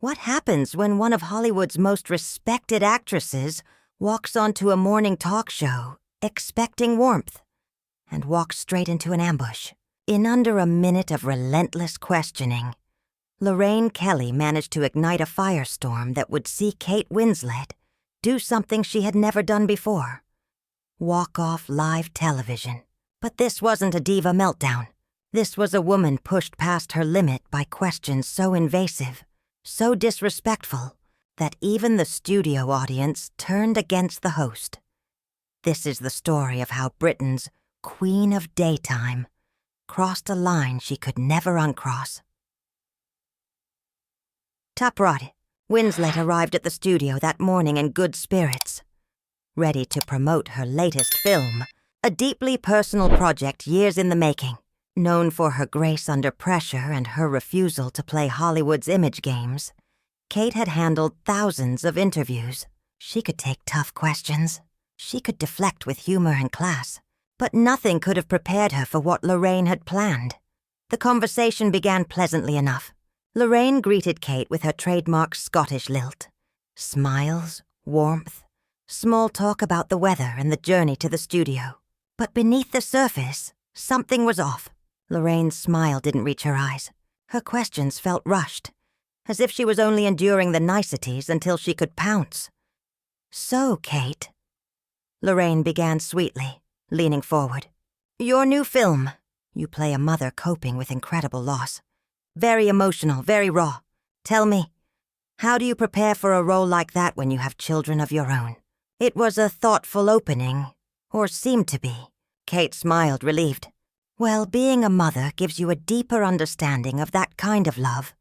What happens when one of Hollywood's most respected actresses walks onto a morning talk show expecting warmth and walks straight into an ambush? In under a minute of relentless questioning, Lorraine Kelly managed to ignite a firestorm that would see Kate Winslet do something she had never done before: walk off live television. But this wasn't a diva meltdown. This was a woman pushed past her limit by questions so invasive, so disrespectful, that even the studio audience turned against the host. This is the story of how Britain's Queen of Daytime crossed a line she could never uncross. Top rod, Winslet arrived at the studio that morning in good spirits, ready to promote her latest film, a deeply personal project years in the making. Known for her grace under pressure and her refusal to play Hollywood's image games, Kate had handled thousands of interviews. She could take tough questions. She could deflect with humor and class. But nothing could have prepared her for what Lorraine had planned. The conversation began pleasantly enough. Lorraine greeted Kate with her trademark Scottish lilt. Smiles, warmth, small talk about the weather and the journey to the studio. But beneath the surface, something was off. Lorraine's smile didn't reach her eyes. Her questions felt rushed, as if she was only enduring the niceties until she could pounce. "So, Kate," Lorraine began sweetly, leaning forward. "Your new film. You play a mother coping with incredible loss. Very emotional, very raw. Tell me, how do you prepare for a role like that when you have children of your own?" It was a thoughtful opening, or seemed to be. Kate smiled, relieved. "Well, being a mother gives you a deeper understanding of that kind of love,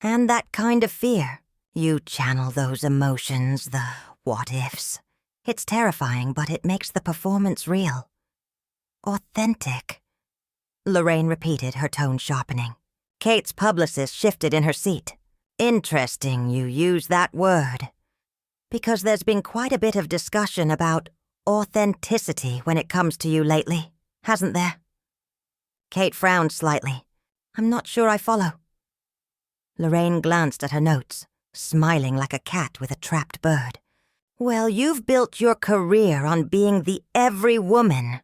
and that kind of fear. You channel those emotions, the what-ifs. It's terrifying, but it makes the performance real. Authentic," Lorraine repeated, her tone sharpening. Kate's publicist shifted in her seat. "Interesting you use that word, because there's been quite a bit of discussion about authenticity when it comes to you lately, hasn't there?" Kate frowned slightly. "I'm not sure I follow." Lorraine glanced at her notes, smiling like a cat with a trapped bird. "Well, you've built your career on being the every woman,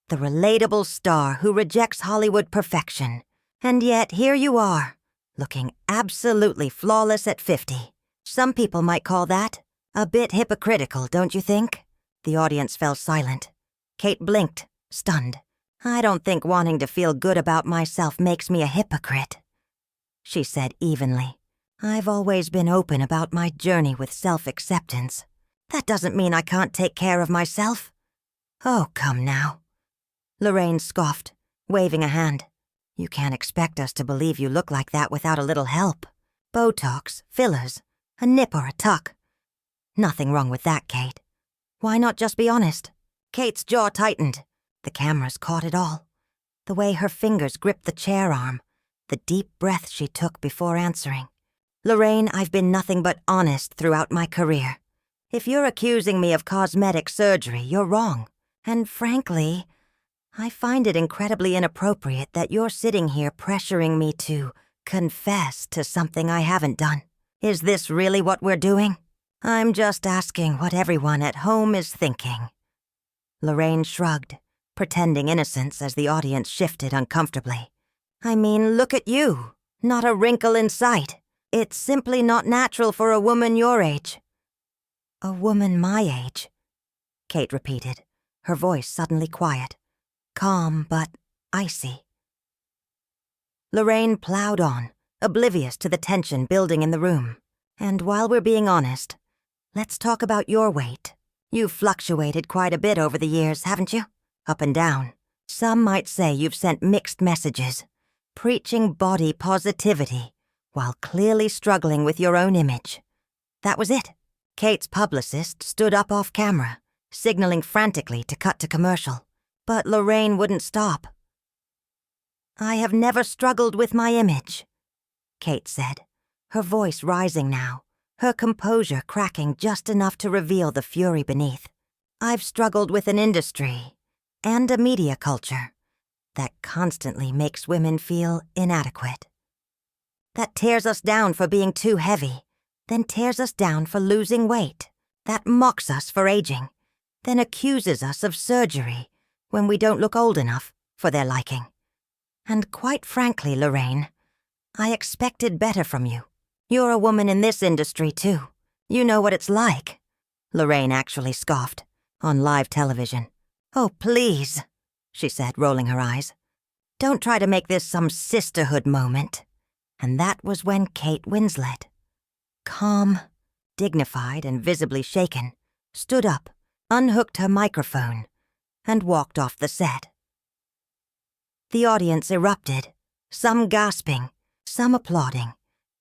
the relatable star who rejects Hollywood perfection. And yet here you are, looking absolutely flawless at 50. Some people might call that a bit hypocritical, don't you think?" The audience fell silent. Kate blinked, stunned. "I don't think wanting to feel good about myself makes me a hypocrite," she said evenly. "I've always been open about my journey with self-acceptance. That doesn't mean I can't take care of myself." "Oh, come now," Lorraine scoffed, waving a hand. "You can't expect us to believe you look like that without a little help. Botox, fillers, a nip or a tuck. Nothing wrong with that, Kate. Why not just be honest?" Kate's jaw tightened. The cameras caught it all. The way her fingers gripped the chair arm, the deep breath she took before answering. "Lorraine, I've been nothing but honest throughout my career. If you're accusing me of cosmetic surgery, you're wrong. And frankly, I find it incredibly inappropriate that you're sitting here pressuring me to confess to something I haven't done. Is this really what we're doing? I'm just asking what everyone at home is thinking." Lorraine shrugged, pretending innocence as the audience shifted uncomfortably. "I mean, look at you. Not a wrinkle in sight. It's simply not natural for a woman your age." "A woman my age," Kate repeated, her voice suddenly quiet, calm but icy. Lorraine plowed on, oblivious to the tension building in the room. "And while we're being honest, let's talk about your weight. You've fluctuated quite a bit over the years, haven't you? Up and down. Some might say you've sent mixed messages, preaching body positivity while clearly struggling with your own image." That was it. Kate's publicist stood up off camera, signaling frantically to cut to commercial. But Lorraine wouldn't stop. "I have never struggled with my image," Kate said, her voice rising now, her composure cracking just enough to reveal the fury beneath. "I've struggled with an industry and a media culture that constantly makes women feel inadequate." That tears us down for being too heavy, then tears us down for losing weight. That mocks us for aging, then accuses us of surgery when we don't look old enough for their liking. And quite frankly, Lorraine, I expected better from you. You're a woman in this industry, too. You know what it's like. Lorraine actually scoffed, on live television. Oh, please, she said, rolling her eyes. Don't try to make this some sisterhood moment. And that was when Kate Winslet, calm, dignified, and visibly shaken, stood up, unhooked her microphone, and walked off the set. The audience erupted, some gasping, some applauding,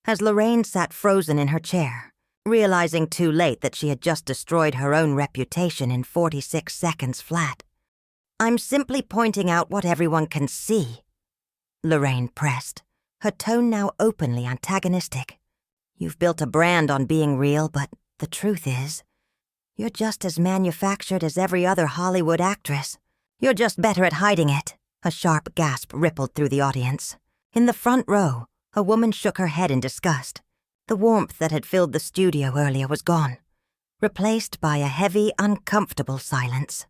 as Lorraine sat frozen in her chair, realizing too late that she had just destroyed her own reputation in 46 seconds flat. I'm simply pointing out what everyone can see, Lorraine pressed, her tone now openly antagonistic. You've built a brand on being real, but the truth is, you're just as manufactured as every other Hollywood actress. You're just better at hiding it. A sharp gasp rippled through the audience. In the front row, a woman shook her head in disgust. The warmth that had filled the studio earlier was gone, replaced by a heavy, uncomfortable silence.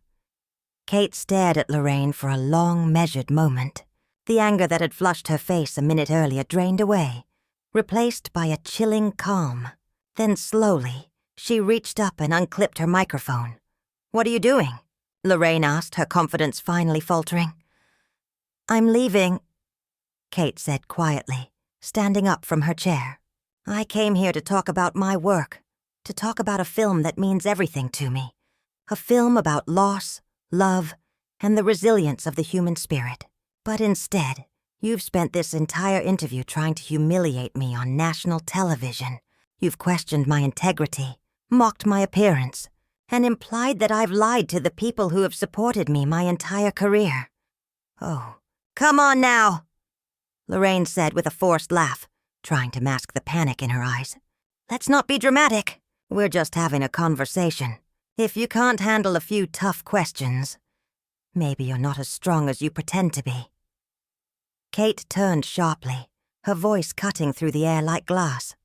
Kate stared at Lorraine for a long, measured moment. The anger that had flushed her face a minute earlier drained away, replaced by a chilling calm. Then slowly, she reached up and unclipped her microphone. "What are you doing?" Lorraine asked, her confidence finally faltering. "I'm leaving," Kate said quietly, standing up from her chair. "I came here to talk about my work, to talk about a film that means everything to me. A film about loss, love, and the resilience of the human spirit. But instead, you've spent this entire interview trying to humiliate me on national television. You've questioned my integrity, mocked my appearance, and implied that I've lied to the people who have supported me my entire career. Oh, come on now," Lorraine said with a forced laugh, trying to mask the panic in her eyes. "Let's not be dramatic. We're just having a conversation. If you can't handle a few tough questions, maybe you're not as strong as you pretend to be." Kate turned sharply, her voice cutting through the air like glass.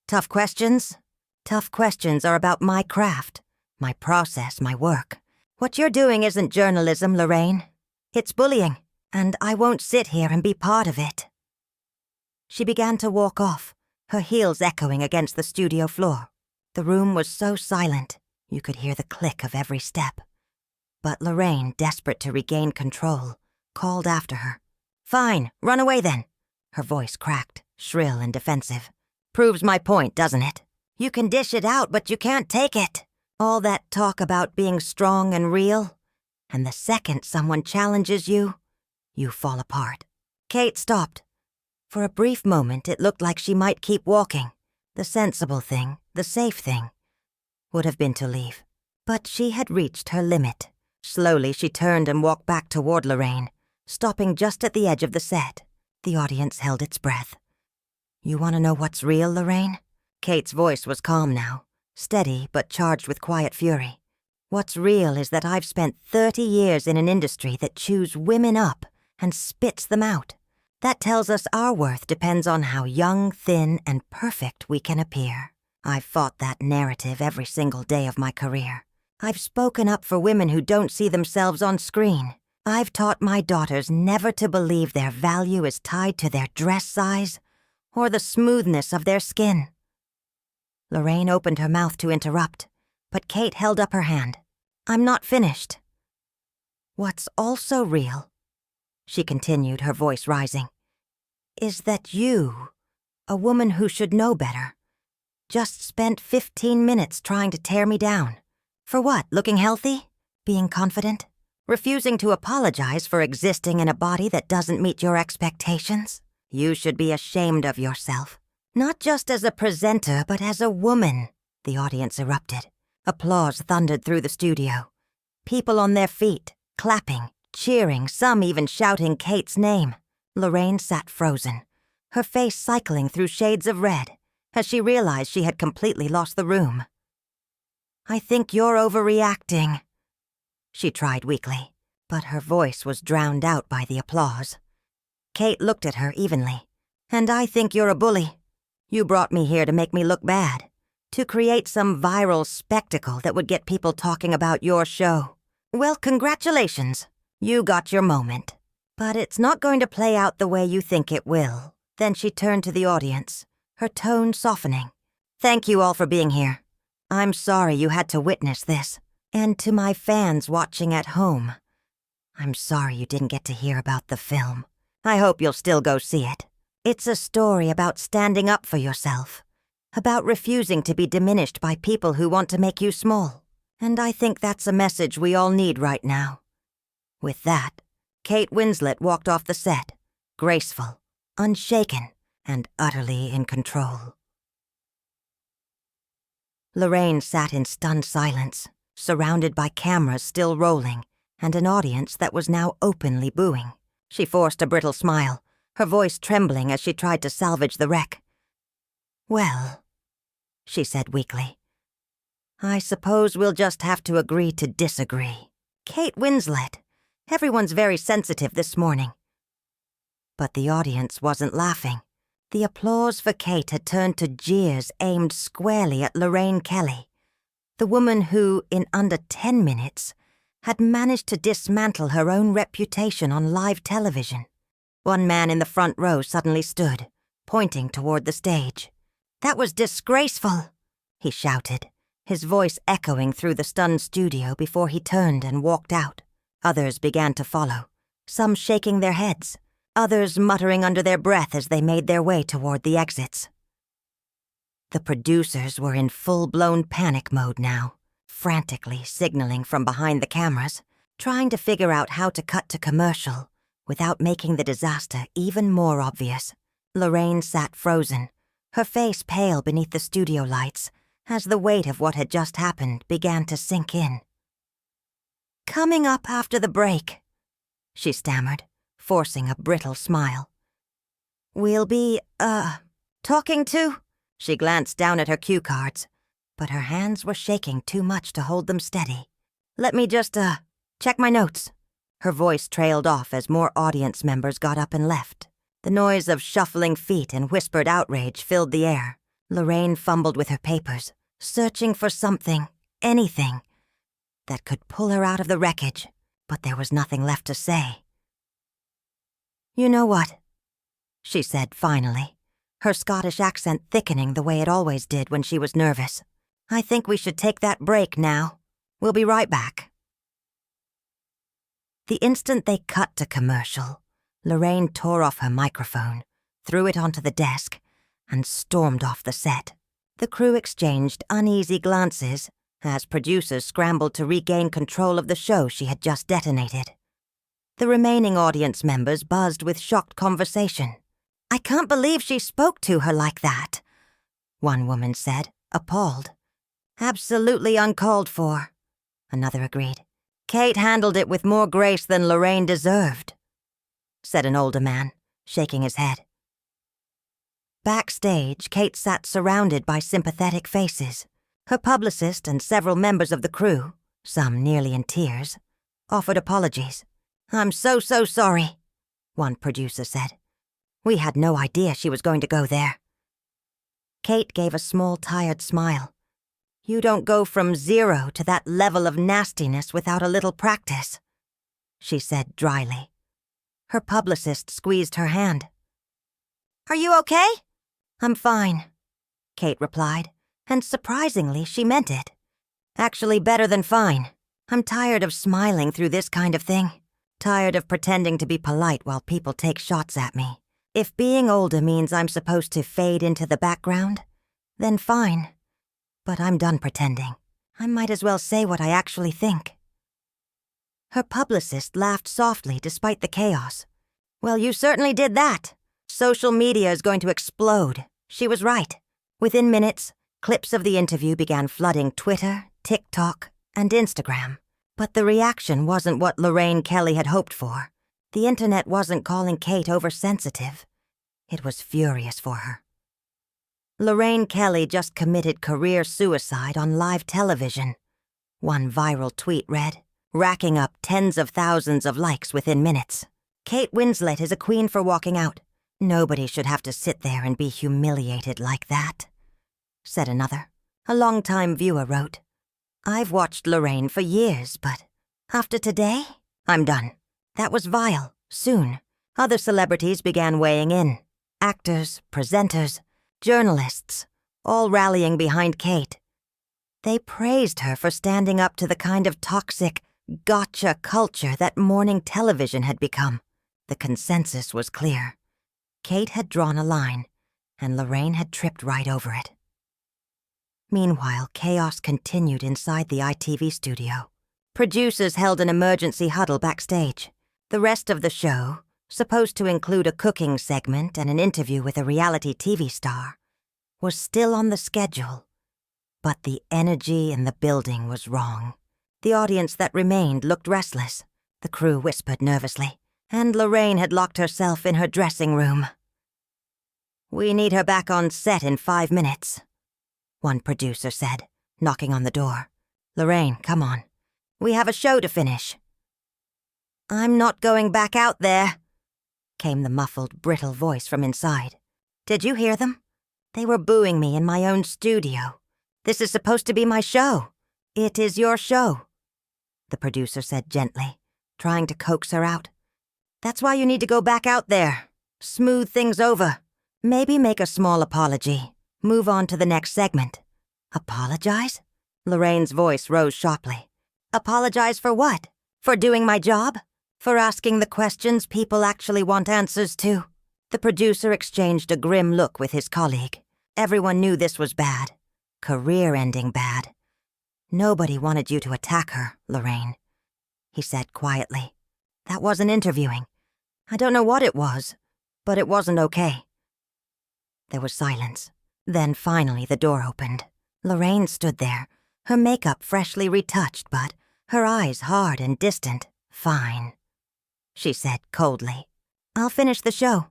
"Tough questions? Tough questions are about my craft, my process, my work. What you're doing isn't journalism, Lorraine. It's bullying, and I won't sit here and be part of it." She began to walk off, her heels echoing against the studio floor. The room was so silent, you could hear the click of every step. But Lorraine, desperate to regain control, called after her. "Fine, run away then." Her voice cracked, shrill and defensive. "Proves my point, doesn't it? You can dish it out, but you can't take it. All that talk about being strong and real, and the second someone challenges you, you fall apart." Kate stopped. For a brief moment, it looked like she might keep walking. The sensible thing, the safe thing, would have been to leave. But she had reached her limit. Slowly, she turned and walked back toward Lorraine, stopping just at the edge of the set. The audience held its breath. "You want to know what's real, Lorraine?" Kate's voice was calm now, steady but charged with quiet fury. "What's real is that I've spent 30 years in an industry that chews women up and spits them out. That tells us our worth depends on how young, thin, and perfect we can appear. I've fought that narrative every single day of my career. I've spoken up for women who don't see themselves on screen. I've taught my daughters never to believe their value is tied to their dress size or the smoothness of their skin." Lorraine opened her mouth to interrupt, but Kate held up her hand. "I'm not finished. What's also real," she continued, her voice rising, "is that you, a woman who should know better, just spent 15 minutes trying to tear me down. For what, looking healthy? Being confident? Refusing to apologize for existing in a body that doesn't meet your expectations? You should be ashamed of yourself. Not just as a presenter, but as a woman." The audience erupted. Applause thundered through the studio. People on their feet, clapping, cheering, some even shouting Kate's name. Lorraine sat frozen, her face cycling through shades of red, as she realized she had completely lost the room. "I think you're overreacting," she tried weakly, but her voice was drowned out by the applause. Kate looked at her evenly. "And I think you're a bully. You brought me here to make me look bad, to create some viral spectacle that would get people talking about your show. Well, congratulations. You got your moment. But it's not going to play out the way you think it will." Then she turned to the audience, her tone softening. "Thank you all for being here. I'm sorry you had to witness this. And to my fans watching at home, I'm sorry you didn't get to hear about the film. I hope you'll still go see it. It's a story about standing up for yourself, about refusing to be diminished by people who want to make you small. And I think that's a message we all need right now." With that, Kate Winslet walked off the set, graceful, unshaken, and utterly in control. Lorraine sat in stunned silence, surrounded by cameras still rolling and an audience that was now openly booing. She forced a brittle smile, her voice trembling as she tried to salvage the wreck. "Well," she said weakly, "I suppose we'll just have to agree to disagree. Kate Winslet, everyone's very sensitive this morning." But the audience wasn't laughing. The applause for Kate had turned to jeers aimed squarely at Lorraine Kelly, the woman who, in under 10 minutes, had managed to dismantle her own reputation on live television. One man in the front row suddenly stood, pointing toward the stage. "That was disgraceful," he shouted, his voice echoing through the stunned studio before he turned and walked out. Others began to follow, some shaking their heads, others muttering under their breath as they made their way toward the exits. The producers were in full-blown panic mode now, frantically signaling from behind the cameras, trying to figure out how to cut to commercial without making the disaster even more obvious. Lorraine sat frozen, her face pale beneath the studio lights, as the weight of what had just happened began to sink in. "Coming up after the break," she stammered, forcing a brittle smile. "We'll be, talking to?" She glanced down at her cue cards, but her hands were shaking too much to hold them steady. "Let me just, check my notes." Her voice trailed off as more audience members got up and left. The noise of shuffling feet and whispered outrage filled the air. Lorraine fumbled with her papers, searching for something, anything, that could pull her out of the wreckage, but there was nothing left to say. "You know what?" she said finally, her Scottish accent thickening the way it always did when she was nervous. "I think we should take that break now. We'll be right back." The instant they cut to commercial, Lorraine tore off her microphone, threw it onto the desk, and stormed off the set. The crew exchanged uneasy glances as producers scrambled to regain control of the show she had just detonated. The remaining audience members buzzed with shocked conversation. "I can't believe she spoke to her like that," one woman said, appalled. "Absolutely uncalled for," another agreed. "Kate handled it with more grace than Lorraine deserved," said an older man, shaking his head. Backstage, Kate sat surrounded by sympathetic faces. Her publicist and several members of the crew, some nearly in tears, offered apologies. "I'm so sorry," one producer said. "We had no idea she was going to go there." Kate gave a small, tired smile. "You don't go from 0 to that level of nastiness without a little practice," she said dryly. Her publicist squeezed her hand. "Are you okay?" "I'm fine," Kate replied, and surprisingly, she meant it. "Actually better than fine. I'm tired of smiling through this kind of thing. Tired of pretending to be polite while people take shots at me. If being older means I'm supposed to fade into the background, then fine. But I'm done pretending. I might as well say what I actually think." Her publicist laughed softly despite the chaos. "Well, you certainly did that. Social media is going to explode." She was right. Within minutes, clips of the interview began flooding Twitter, TikTok, and Instagram. But the reaction wasn't what Lorraine Kelly had hoped for. The internet wasn't calling Kate oversensitive. It was furious for her. Lorraine Kelly just committed career suicide on live television, one viral tweet read, racking up tens of thousands of likes within minutes. "Kate Winslet is a queen for walking out. "Nobody should have to sit there and be humiliated like that," said another. A long-time viewer wrote, "I've watched Lorraine for years, but after today, I'm done. That was vile." Soon, other celebrities began weighing in. Actors, presenters, journalists, all rallying behind Kate. They praised her for standing up to the kind of toxic, gotcha culture that morning television had become. The consensus was clear. Kate had drawn a line, and Lorraine had tripped right over it. Meanwhile, chaos continued inside the ITV studio. Producers held an emergency huddle backstage. The rest of the show, supposed to include a cooking segment and an interview with a reality TV star, was still on the schedule. But the energy in the building was wrong. The audience that remained looked restless. The crew whispered nervously, and Lorraine had locked herself in her dressing room. "We need her back on set in 5 minutes," one producer said, knocking on the door. "Lorraine, come on. We have a show to finish." "I'm not going back out there," came the muffled, brittle voice from inside. "Did you hear them? They were booing me in my own studio. This is supposed to be my show. It is your show," the producer said gently, trying to coax her out. "That's why you need to go back out there. Smooth things over. Maybe make a small apology. Move on to the next segment." "Apologize?" Lorraine's voice rose sharply. "Apologize for what? For doing my job? For asking the questions people actually want answers to?" The producer exchanged a grim look with his colleague. Everyone knew this was bad. Career-ending bad. "Nobody wanted you to attack her, Lorraine," he said quietly. "That wasn't interviewing. I don't know what it was, but it wasn't okay." There was silence. Then finally the door opened. Lorraine stood there, her makeup freshly retouched, but her eyes hard and distant. "Fine," she said coldly. "I'll finish the show,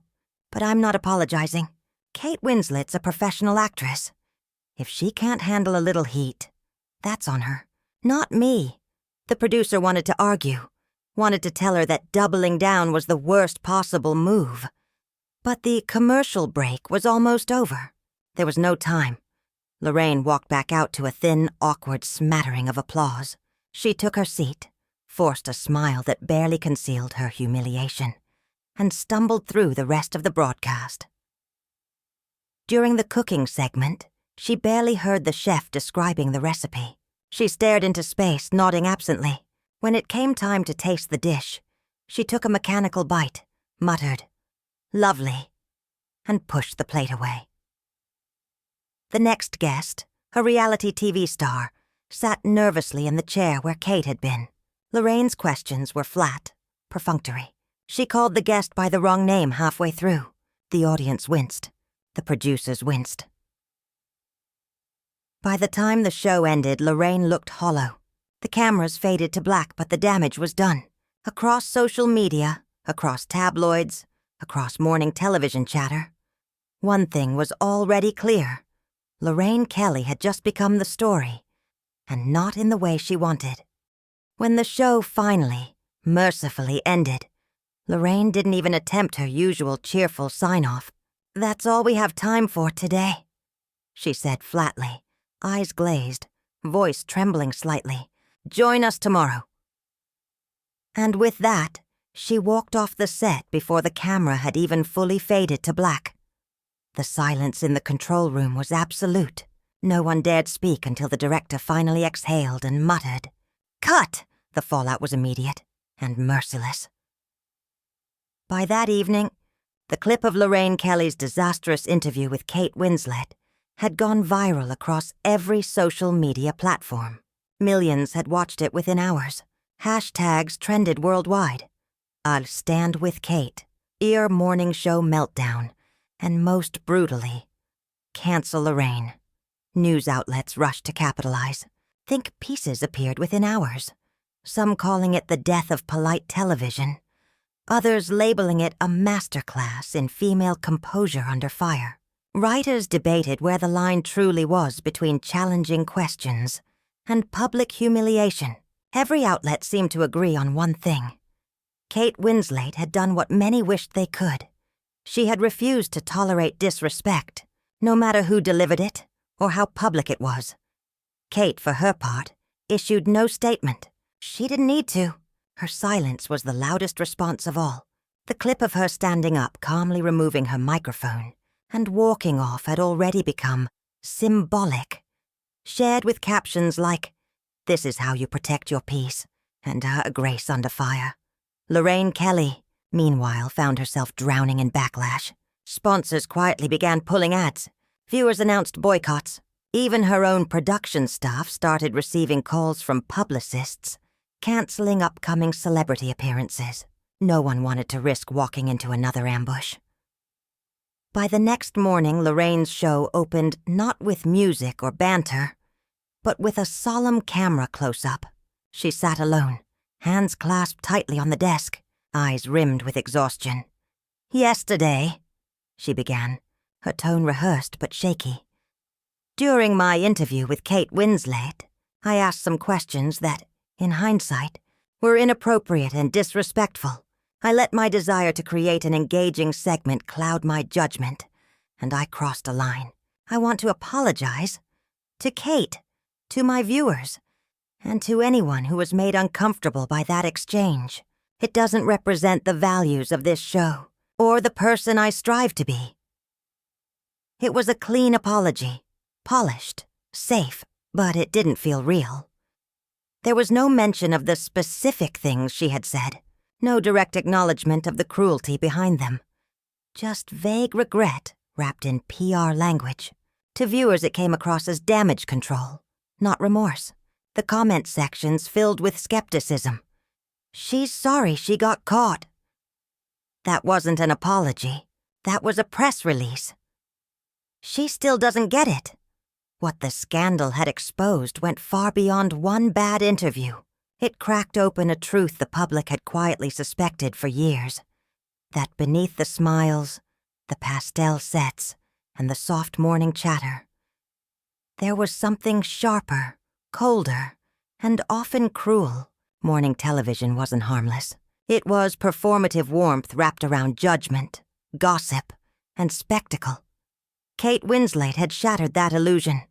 but I'm not apologizing. Kate Winslet's a professional actress. If she can't handle a little heat, that's on her, not me." The producer wanted to argue, wanted to tell her that doubling down was the worst possible move. But the commercial break was almost over. There was no time. Lorraine walked back out to a thin, awkward smattering of applause. She took her seat, forced a smile that barely concealed her humiliation, and stumbled through the rest of the broadcast. During the cooking segment, she barely heard the chef describing the recipe. She stared into space, nodding absently. When it came time to taste the dish, she took a mechanical bite, muttered, "Lovely," and pushed the plate away. The next guest, a reality TV star, sat nervously in the chair where Kate had been. Lorraine's questions were flat, perfunctory. She called the guest by the wrong name halfway through. The audience winced. The producers winced. By the time the show ended, Lorraine looked hollow. The cameras faded to black, but the damage was done. Across social media, across tabloids, across morning television chatter, one thing was already clear. Lorraine Kelly had just become the story, and not in the way she wanted. When the show finally, mercifully ended, Lorraine didn't even attempt her usual cheerful sign-off. "That's all we have time for today," she said flatly, eyes glazed, voice trembling slightly. "Join us tomorrow." And with that, she walked off the set before the camera had even fully faded to black. The silence in the control room was absolute. No one dared speak until the director finally exhaled and muttered, "Cut!" The fallout was immediate and merciless. By that evening, the clip of Lorraine Kelly's disastrous interview with Kate Winslet had gone viral across every social media platform. Millions had watched it within hours. Hashtags trended worldwide. "I'll stand with Kate," "Ear Morning Show Meltdown," and most brutally, "Cancel Lorraine." News outlets rushed to capitalize. Think pieces appeared within hours, some calling it the death of polite television, others labeling it a masterclass in female composure under fire. Writers debated where the line truly was between challenging questions and public humiliation. Every outlet seemed to agree on one thing. Kate Winslet had done what many wished they could. She had refused to tolerate disrespect, no matter who delivered it or how public it was. Kate, for her part, issued no statement. She didn't need to. Her silence was the loudest response of all. The clip of her standing up, calmly removing her microphone, and walking off had already become symbolic, shared with captions like, "This is how you protect your peace," and "A grace under fire." Lorraine Kelly, meanwhile, found herself drowning in backlash. Sponsors quietly began pulling ads. Viewers announced boycotts. Even her own production staff started receiving calls from publicists, canceling upcoming celebrity appearances. No one wanted to risk walking into another ambush. By the next morning, Lorraine's show opened not with music or banter, but with a solemn camera close-up. She sat alone, hands clasped tightly on the desk, eyes rimmed with exhaustion. "Yesterday," she began, her tone rehearsed but shaky. "During my interview with Kate Winslet, I asked some questions that, in hindsight, were inappropriate and disrespectful. I let my desire to create an engaging segment cloud my judgment, and I crossed a line. I want to apologize to Kate, to my viewers, and to anyone who was made uncomfortable by that exchange. It doesn't represent the values of this show, or the person I strive to be." It was a clean apology, polished, safe, but it didn't feel real. There was no mention of the specific things she had said, no direct acknowledgement of the cruelty behind them. Just vague regret wrapped in PR language. To viewers it came across as damage control, not remorse. The comment sections filled with skepticism. "She's sorry she got caught." That wasn't an apology. That was a press release. She still doesn't get it. What the scandal had exposed went far beyond one bad interview. It cracked open a truth the public had quietly suspected for years. That beneath the smiles, the pastel sets, and the soft morning chatter, there was something sharper, colder, and often cruel. Morning television wasn't harmless. It was performative warmth wrapped around judgment, gossip, and spectacle. Kate Winslet had shattered that illusion.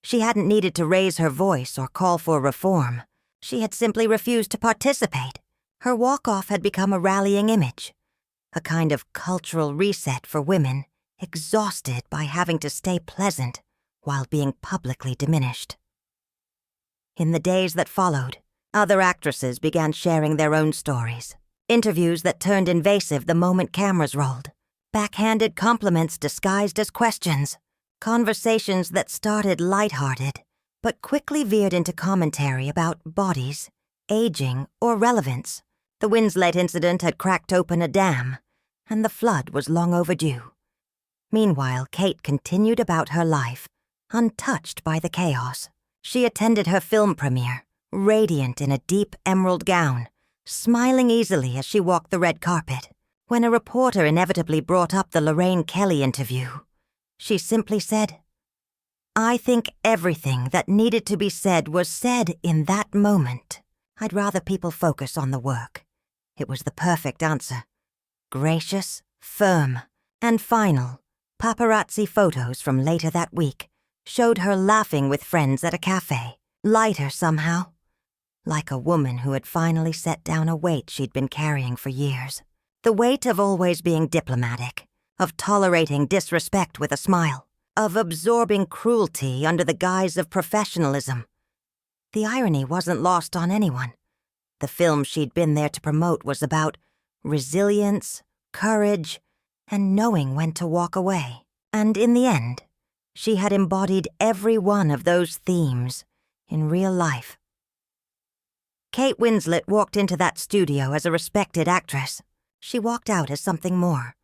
She hadn't needed to raise her voice or call for reform. She had simply refused to participate. Her walk-off had become a rallying image, a kind of cultural reset for women exhausted by having to stay pleasant while being publicly diminished. In the days that followed, other actresses began sharing their own stories. Interviews that turned invasive the moment cameras rolled. Backhanded compliments disguised as questions. Conversations that started lighthearted, but quickly veered into commentary about bodies, aging, or relevance. The Winslet incident had cracked open a dam, and the flood was long overdue. Meanwhile, Kate continued about her life, untouched by the chaos. She attended her film premiere, radiant in a deep emerald gown, smiling easily as she walked the red carpet. When a reporter inevitably brought up the Lorraine Kelly interview, she simply said, "I think everything that needed to be said was said in that moment. I'd rather people focus on the work." It was the perfect answer. Gracious, firm, and final. Paparazzi photos from later that week showed her laughing with friends at a cafe, lighter somehow, like a woman who had finally set down a weight she'd been carrying for years. The weight of always being diplomatic, of tolerating disrespect with a smile, of absorbing cruelty under the guise of professionalism. The irony wasn't lost on anyone. The film she'd been there to promote was about resilience, courage, and knowing when to walk away. And in the end, she had embodied every one of those themes in real life. Kate Winslet walked into that studio as a respected actress. She walked out as something more,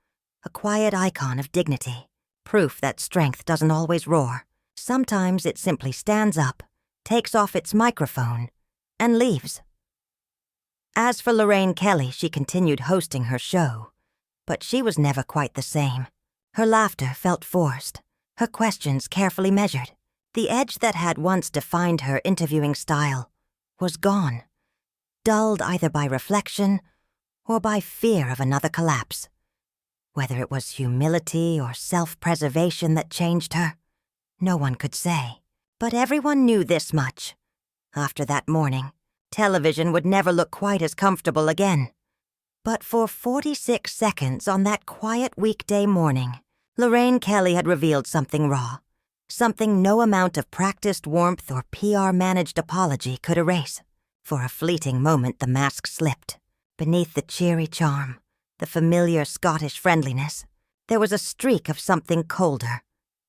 a quiet icon of dignity, proof that strength doesn't always roar. Sometimes it simply stands up, takes off its microphone, and leaves. As for Lorraine Kelly, she continued hosting her show, but she was never quite the same. Her laughter felt forced, her questions carefully measured. The edge that had once defined her interviewing style was gone, dulled either by reflection or by fear of another collapse. Whether it was humility or self-preservation that changed her, no one could say. But everyone knew this much. After that morning, television would never look quite as comfortable again. But for 46 seconds on that quiet weekday morning, Lorraine Kelly had revealed something raw, something no amount of practiced warmth or PR-managed apology could erase. For a fleeting moment, the mask slipped. Beneath the cheery charm, the familiar Scottish friendliness, there was a streak of something colder,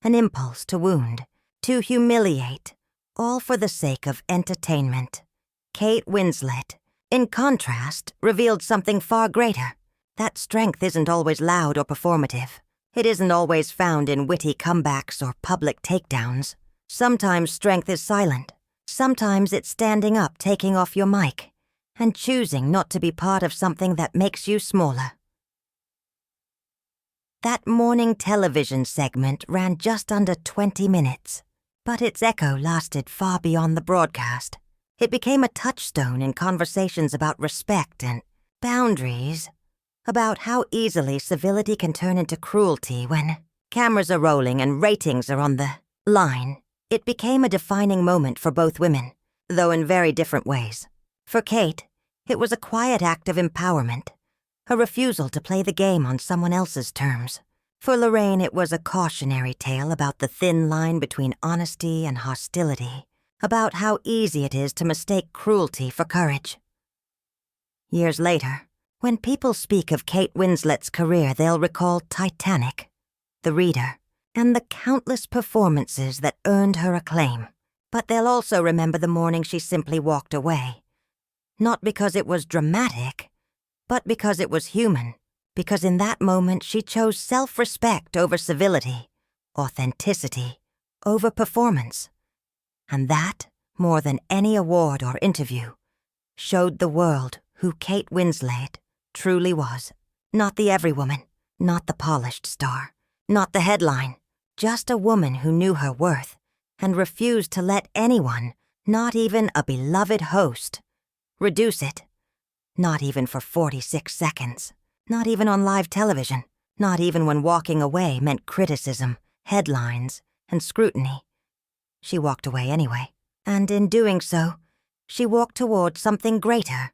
an impulse to wound, to humiliate, all for the sake of entertainment. Kate Winslet, in contrast, revealed something far greater. That strength isn't always loud or performative. It isn't always found in witty comebacks or public takedowns. Sometimes strength is silent. Sometimes it's standing up, taking off your mic, and choosing not to be part of something that makes you smaller. That morning television segment ran just under 20 minutes, but its echo lasted far beyond the broadcast. It became a touchstone in conversations about respect and boundaries, about how easily civility can turn into cruelty when cameras are rolling and ratings are on the line. It became a defining moment for both women, though in very different ways. For Kate, it was a quiet act of empowerment, a refusal to play the game on someone else's terms. For Lorraine, it was a cautionary tale about the thin line between honesty and hostility, about how easy it is to mistake cruelty for courage. Years later, when people speak of Kate Winslet's career, they'll recall Titanic, The Reader, and the countless performances that earned her acclaim. But they'll also remember the morning she simply walked away. Not because it was dramatic, but because it was human. Because in that moment she chose self-respect over civility, authenticity over performance. And that, more than any award or interview, showed the world who Kate Winslet truly was. Not the everywoman, not the polished star, not the headline, just a woman who knew her worth and refused to let anyone, not even a beloved host, reduce it. Not even for 46 seconds. Not even on live television. Not even when walking away meant criticism, headlines, and scrutiny. She walked away anyway. And in doing so, she walked toward something greater.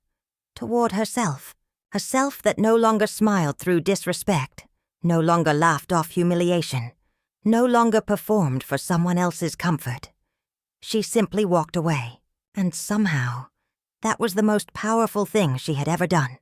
Toward herself. A self that no longer smiled through disrespect. No longer laughed off humiliation. No longer performed for someone else's comfort. She simply walked away. And somehow, that was the most powerful thing she had ever done.